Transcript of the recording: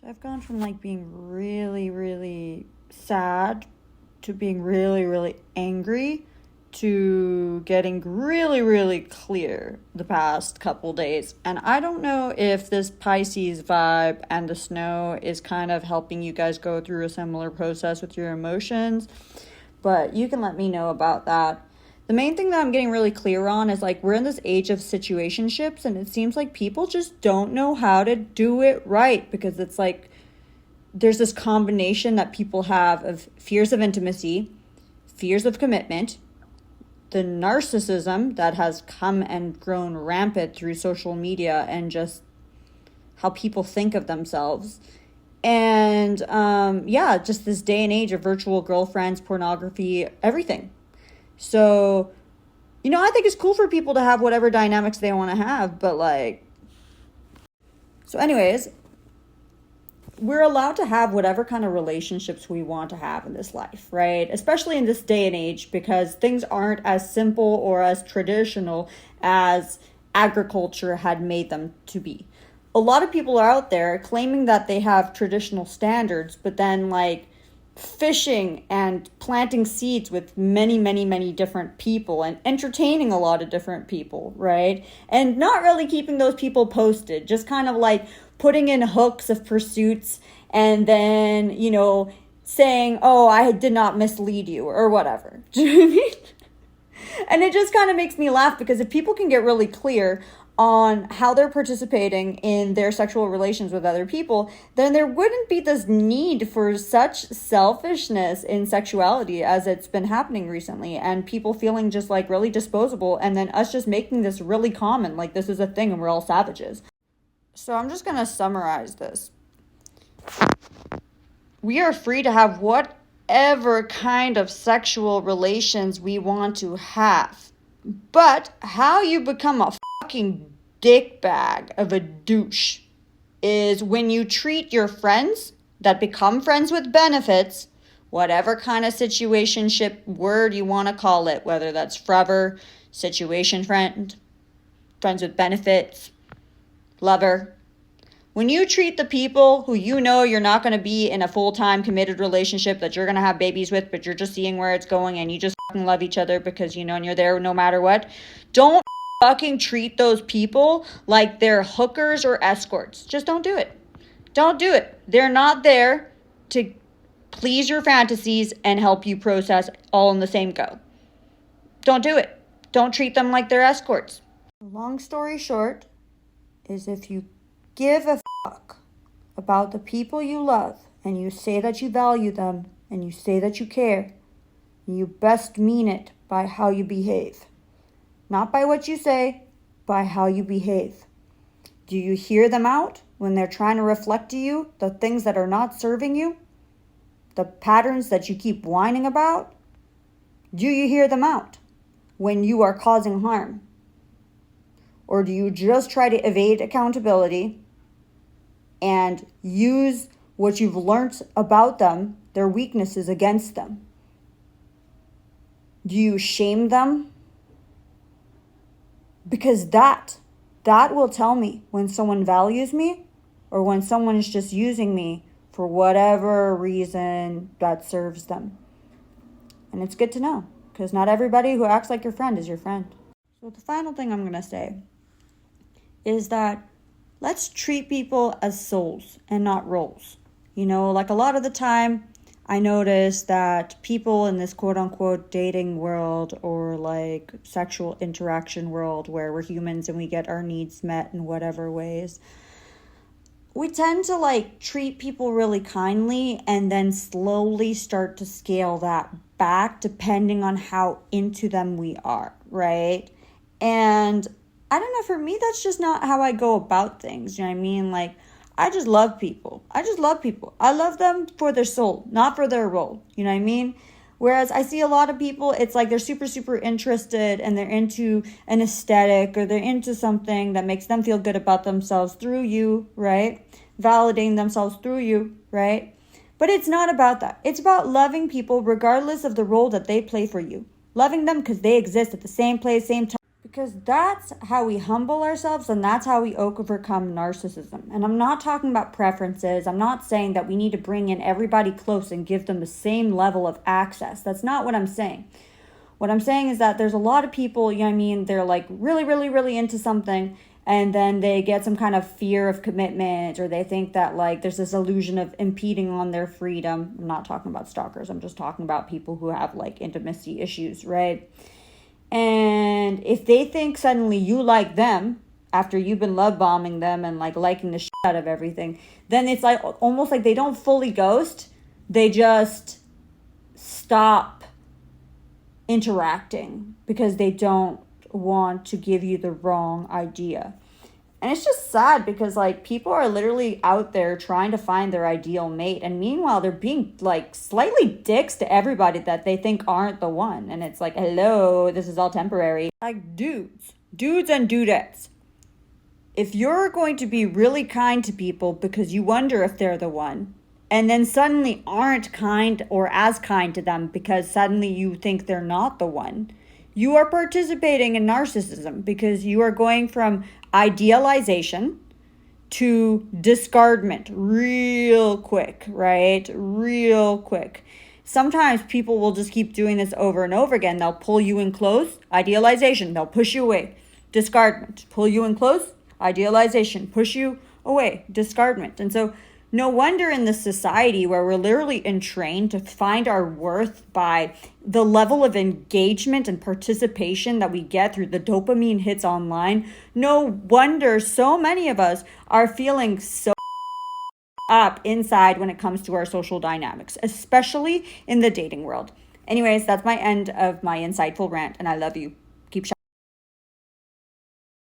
So I've gone from like being really, really sad to being really, really angry to getting really, really clear the past couple days. And I don't know if this Pisces vibe and the snow is kind of helping you guys go through a similar process with your emotions, but you can let me know about that. The main thing that I'm getting really clear on is like we're in this age of situationships, and it seems like people just don't know how to do it right, because it's like there's this combination that people have of fears of intimacy, fears of commitment, the narcissism that has come and grown rampant through social media and just how people think of themselves. And just this day and age of virtual girlfriends, pornography, everything. So, I think it's cool for people to have whatever dynamics they want to have, but anyways, we're allowed to have whatever kind of relationships we want to have in this life, right? Especially in this day and age, because things aren't as simple or as traditional as agriculture had made them to be. A lot of people are out there claiming that they have traditional standards, but then fishing and planting seeds with many, many, many different people and entertaining a lot of different people, right? And not really keeping those people posted, just kind of putting in hooks of pursuits and then, saying, oh, I did not mislead you or whatever. Do you know what I mean? And it just kind of makes me laugh, because if people can get really clear on how they're participating in their sexual relations with other people, then there wouldn't be this need for such selfishness in sexuality as it's been happening recently, and people feeling just really disposable, and then us just making this really common, like this is a thing and we're all savages. So I'm just gonna summarize this. We are free to have whatever kind of sexual relations we want to have, but how you become a fucking dickbag of a douche is when you treat your friends that become friends with benefits, whatever kind of situationship word you want to call it, whether that's forever, situation friend, friends with benefits, lover. When you treat the people who you're not going to be in a full-time committed relationship that you're going to have babies with, but you're just seeing where it's going and you just fucking love each other because and you're there no matter what, don't fucking treat those people like they're hookers or escorts. Just don't do it. Don't do it. They're not there to please your fantasies and help you process all in the same go. Don't do it. Don't treat them like they're escorts. Long story short is, if you give a fuck about the people you love and you say that you value them and you say that you care, you best mean it by how you behave. Not by what you say, by how you behave. Do you hear them out when they're trying to reflect to you the things that are not serving you? The patterns that you keep whining about? Do you hear them out when you are causing harm? Or do you just try to evade accountability and use what you've learned about them, their weaknesses, against them? Do you shame them? Because that will tell me when someone values me or when someone is just using me for whatever reason that serves them. And it's good to know, because not everybody who acts like your friend is your friend. So the final thing I'm going to say is that let's treat people as souls and not roles. A lot of the time, I notice that people in this quote-unquote dating world or sexual interaction world where we're humans and we get our needs met in whatever ways, we tend to treat people really kindly and then slowly start to scale that back depending on how into them we are, right? And I don't know, for me, that's just not how I go about things. You know what I mean? I just love people. I love them for their soul, not for their role. You know what I mean? Whereas I see a lot of people, it's they're super, super interested and they're into an aesthetic or they're into something that makes them feel good about themselves through you, right? Validating themselves through you, right? But it's not about that. It's about loving people regardless of the role that they play for you. Loving them because they exist at the same place, same time. Because that's how we humble ourselves and that's how we overcome narcissism. And I'm not talking about preferences. I'm not saying that we need to bring in everybody close and give them the same level of access. That's not what I'm saying. What I'm saying is that there's a lot of people, you know what I mean, they're like really, really, really into something, and then they get some kind of fear of commitment, or they think that like there's this illusion of impeding on their freedom. I'm not talking about stalkers. I'm just talking about people who have like intimacy issues, right? And if they think suddenly you like them after you've been love bombing them and like liking the shit out of everything, then it's like almost like they don't fully ghost. They just stop interacting because they don't want to give you the wrong idea. And it's just sad because like people are literally out there trying to find their ideal mate, and meanwhile they're being like slightly dicks to everybody that they think aren't the one. And it's like, hello, this is all temporary. Like dudes and dudettes, if you're going to be really kind to people because you wonder if they're the one, and then suddenly aren't kind or as kind to them because suddenly you think they're not the one, you are participating in narcissism, because you are going from idealization to discardment real quick, right? Real quick. Sometimes people will just keep doing this over and over again. They'll pull you in close, idealization. They'll push you away, discardment. Pull you in close, idealization. Push you away, discardment. And so no wonder in this society where we're literally entrained to find our worth by the level of engagement and participation that we get through the dopamine hits online, no wonder so many of us are feeling so up inside when it comes to our social dynamics, especially in the dating world. Anyways, that's my end of my insightful rant, and I love you.